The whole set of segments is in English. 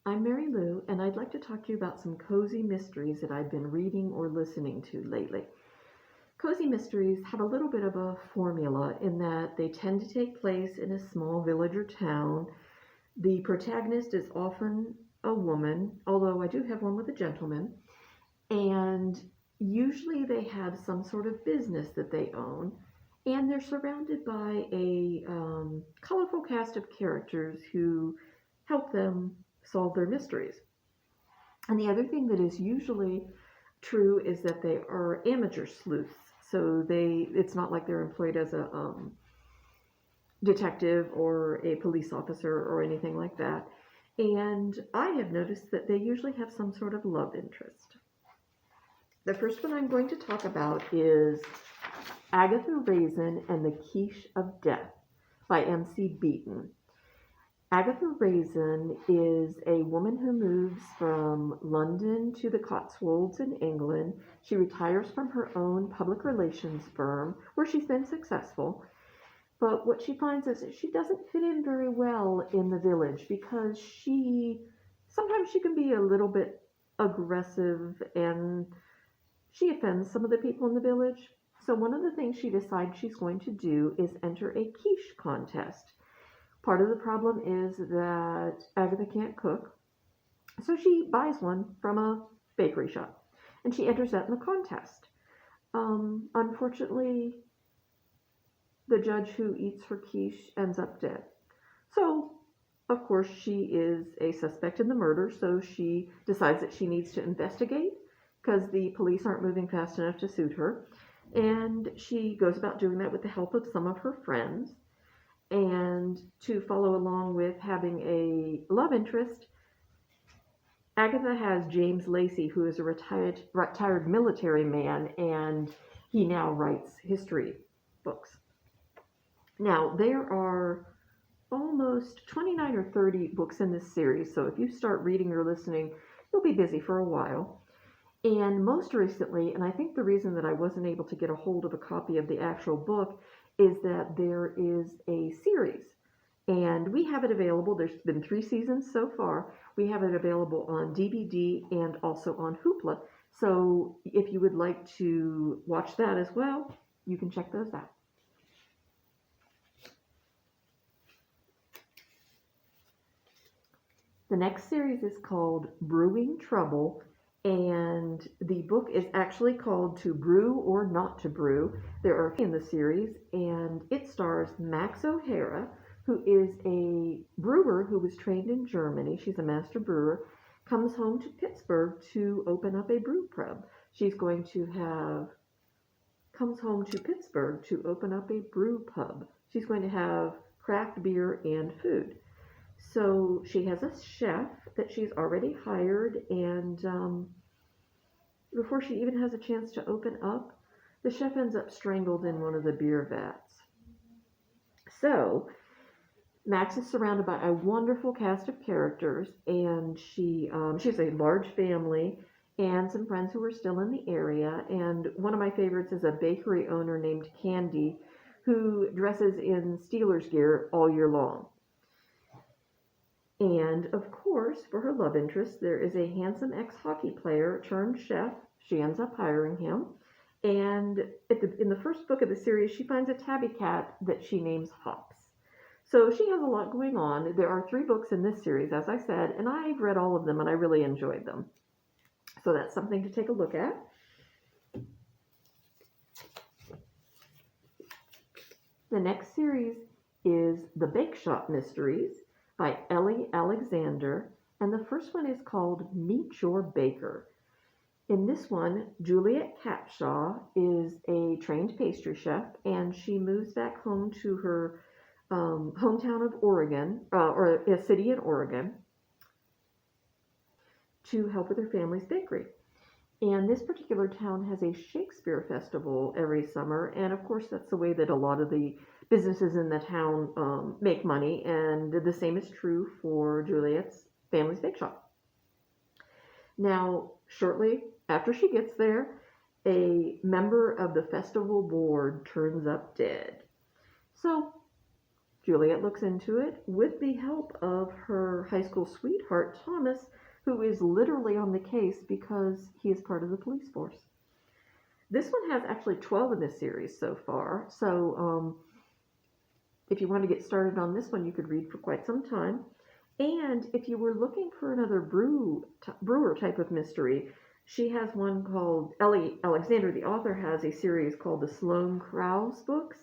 I'm Mary Lou, and I'd like to talk to you about some cozy mysteries that I've been reading or listening to lately. Cozy mysteries have a little bit of a formula in that they tend to take place in a small village or town. The protagonist is often a woman, although I do have one with a gentleman, and usually they have some sort of business that they own, and they're surrounded by a colorful cast of characters who help them solve their mysteries. And the other thing that is usually true is that they are amateur sleuths. So it's not like they're employed as a detective or a police officer or anything like that. And I have noticed that they usually have some sort of love interest. The first one I'm going to talk about is Agatha Raisin and the Quiche of Death by M.C. Beaton. Agatha Raisin is a woman who moves from London to the Cotswolds in England. She retires from her own public relations firm, where she's been successful. But what she finds is that she doesn't fit in very well in the village because sometimes she can be a little bit aggressive and she offends some of the people in the village. So one of the things she decides she's going to do is enter a quiche contest. Part of the problem is that Agatha can't cook, so she buys one from a bakery shop, and she enters that in the contest. Unfortunately, the judge who eats her quiche ends up dead. So, of course, she is a suspect in the murder, so she decides that she needs to investigate because the police aren't moving fast enough to suit her. And she goes about doing that with the help of some of her friends. And to follow along with having a love interest, Agatha has James Lacey, who is a retired military man, and he now writes history books. Now, there are almost 29 or 30 books in this series, so if you start reading or listening, you'll be busy for a while. And most recently, and I think the reason that I wasn't able to get a hold of a copy of the actual book is that there is a series, and we have it available. There's been 3 seasons so far. We have it available on DVD and also on Hoopla. So if you would like to watch that as well, you can check those out. The next series is called Brewing Trouble, and the book is actually called To Brew or Not to Brew. There are in the series, and it stars Max O'Hara, who is a brewer who was trained in Germany. She's a master brewer, comes home to Pittsburgh to open up a brew pub. Comes home to Pittsburgh to open up a brew pub. She's going to have craft beer and food. So she has a chef that she's already hired, and before she even has a chance to open up, the chef ends up strangled in one of the beer vats. So Max is surrounded by a wonderful cast of characters, and she has a large family and some friends who are still in the area. And one of my favorites is a bakery owner named Candy, who dresses in Steelers gear all year long. And, of course, for her love interest, there is a handsome ex-hockey player turned chef. She ends up hiring him. And in the first book of the series, she finds a tabby cat that she names Hops. So she has a lot going on. There are 3 books in this series, as I said, and I've read all of them, and I really enjoyed them. So that's something to take a look at. The next series is The Bakeshop Mysteries by Ellie Alexander, and the first one is called Meet Your Baker. In this one, Juliet Capshaw is a trained pastry chef, and she moves back home to her hometown of Oregon, or a city in Oregon, to help with her family's bakery. And this particular town has a Shakespeare festival every summer, and of course that's the way that a lot of the businesses in the town make money, and the same is true for Juliet's family's bake shop. Now, shortly after she gets there, a member of the festival board turns up dead. So Juliet looks into it with the help of her high school sweetheart, Thomas, who is literally on the case because he is part of the police force. This one has actually 12 in this series so far, so if you want to get started on this one, you could read for quite some time. And if you were looking for another brewer type of mystery, she has one called, Ellie Alexander, the author, has a series called the Sloane Krause books.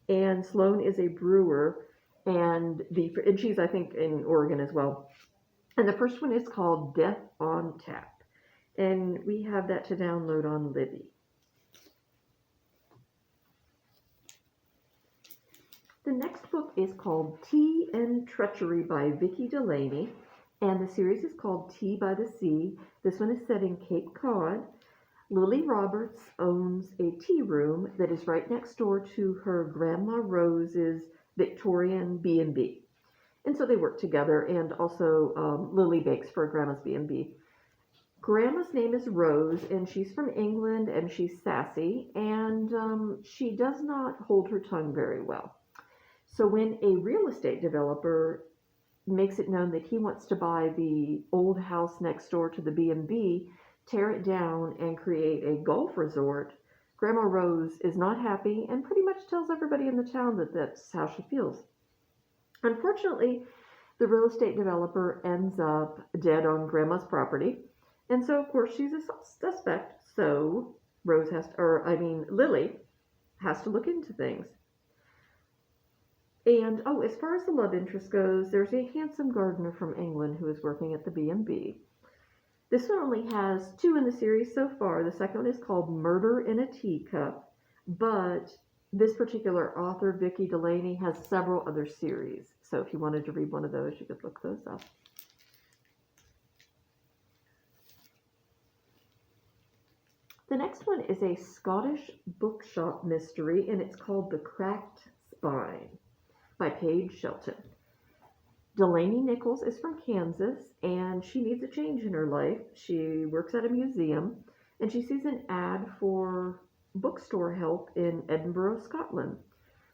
And Sloane is a brewer, and she's, I think, in Oregon as well. And the first one is called Death on Tap. And we have that to download on Libby. The next book is called Tea and Treachery by Vicki Delany, and the series is called Tea by the Sea. This one is set in Cape Cod. Lily Roberts owns a tea room that is right next door to her Grandma Rose's Victorian B&B. And so they work together, and also Lily bakes for Grandma's B&B. Grandma's name is Rose, and she's from England, and she's sassy, and she does not hold her tongue very well. So when a real estate developer makes it known that he wants to buy the old house next door to the B&B, tear it down, and create a golf resort, Grandma Rose is not happy and pretty much tells everybody in the town that that's how she feels. Unfortunately, the real estate developer ends up dead on Grandma's property, and so of course she's a suspect. So Lily has to look into things. And, as far as the love interest goes, there's a handsome gardener from England who is working at the B&B. This one only has 2 in the series so far. The second one is called Murder in a Teacup, but this particular author, Vicki Delany, has several other series. So if you wanted to read one of those, you could look those up. The next one is a Scottish bookshop mystery, and it's called The Cracked Spine by Paige, Shelton. Delany Nichols is from Kansas, and she needs a change in her life. She works at a museum, and she sees an ad for bookstore help in Edinburgh, Scotland.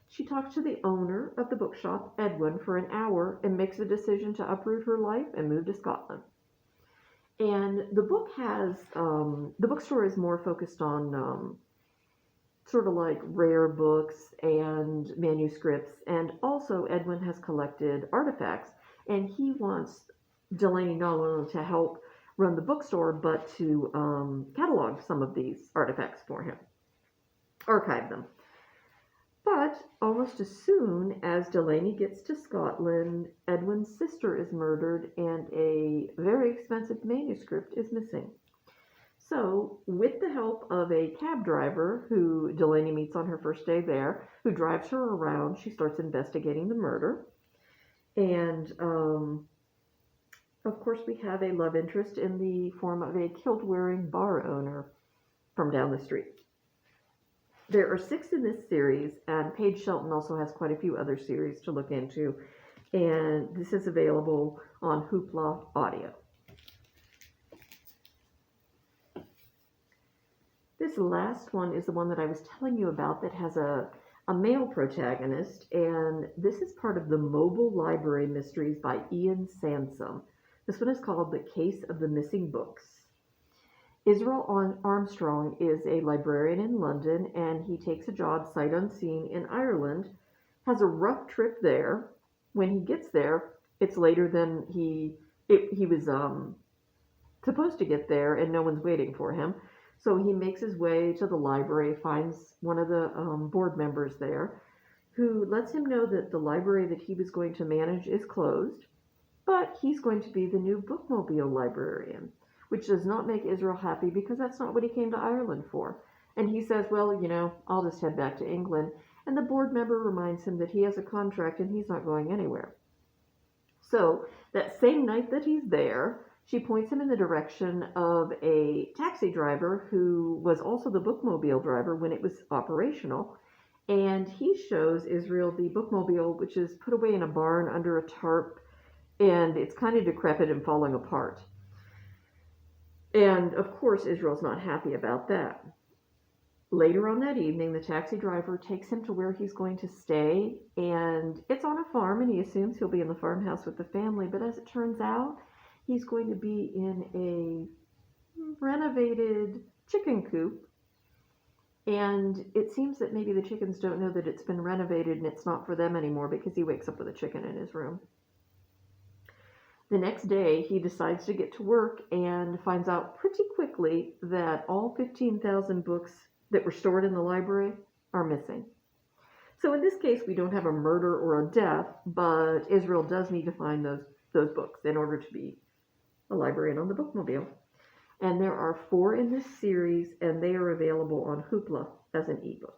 She talks to the owner of the bookshop, Edwin, for an hour and makes a decision to uproot her life and move to Scotland. And the book has, the bookstore is more focused on sort of like rare books and manuscripts, and also Edwin has collected artifacts, and he wants Delany not only to help run the bookstore, but to catalog some of these artifacts for him, archive them. But almost as soon as Delany gets to Scotland, Edwin's sister is murdered, and a very expensive manuscript is missing. So, with the help of a cab driver who Delany meets on her first day there, who drives her around, she starts investigating the murder. And, of course, we have a love interest in the form of a kilt-wearing bar owner from down the street. There are 6 in this series, and Paige Shelton also has quite a few other series to look into. And this is available on Hoopla Audio. This last one is the one that I was telling you about that has a male protagonist, and this is part of the Mobile Library Mysteries by Ian Sansom. This one is called The Case of the Missing Books. Israel Armstrong is a librarian in London, and he takes a job sight unseen in Ireland, has a rough trip there. When he gets there, it's later than he was supposed to get there, and no one's waiting for him. So he makes his way to the library, finds one of the board members there, who lets him know that the library that he was going to manage is closed, but he's going to be the new bookmobile librarian, which does not make Israel happy because that's not what he came to Ireland for. And he says, well, I'll just head back to England. And the board member reminds him that he has a contract and he's not going anywhere. So that same night that he's there, she points him in the direction of a taxi driver who was also the bookmobile driver when it was operational. And he shows Israel the bookmobile, which is put away in a barn under a tarp, and it's kind of decrepit and falling apart. And of course, Israel's not happy about that. Later on that evening, the taxi driver takes him to where he's going to stay, and it's on a farm, and he assumes he'll be in the farmhouse with the family, but as it turns out, he's going to be in a renovated chicken coop, and it seems that maybe the chickens don't know that it's been renovated and it's not for them anymore because he wakes up with a chicken in his room. The next day, he decides to get to work and finds out pretty quickly that all 15,000 books that were stored in the library are missing. So in this case, we don't have a murder or a death, but Israel does need to find those books in order to be a librarian on the bookmobile. And there are 4 in this series, and they are available on Hoopla as an ebook.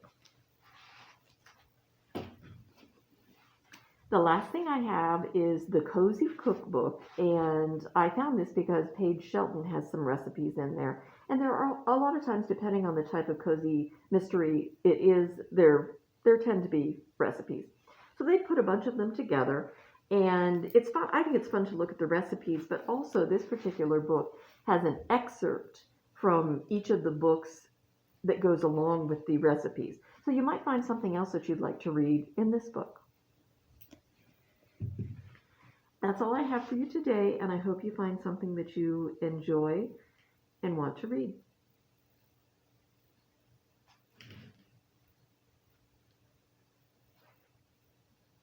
The last thing I have is the Cozy Cookbook, and I found this because Paige Shelton has some recipes in there. And there are a lot of times, depending on the type of cozy mystery it is, there tend to be recipes. So they put a bunch of them together, and it's fun. I think it's fun to look at the recipes, but also this particular book has an excerpt from each of the books that goes along with the recipes. So you might find something else that you'd like to read in this book. That's all I have for you today, and I hope you find something that you enjoy and want to read.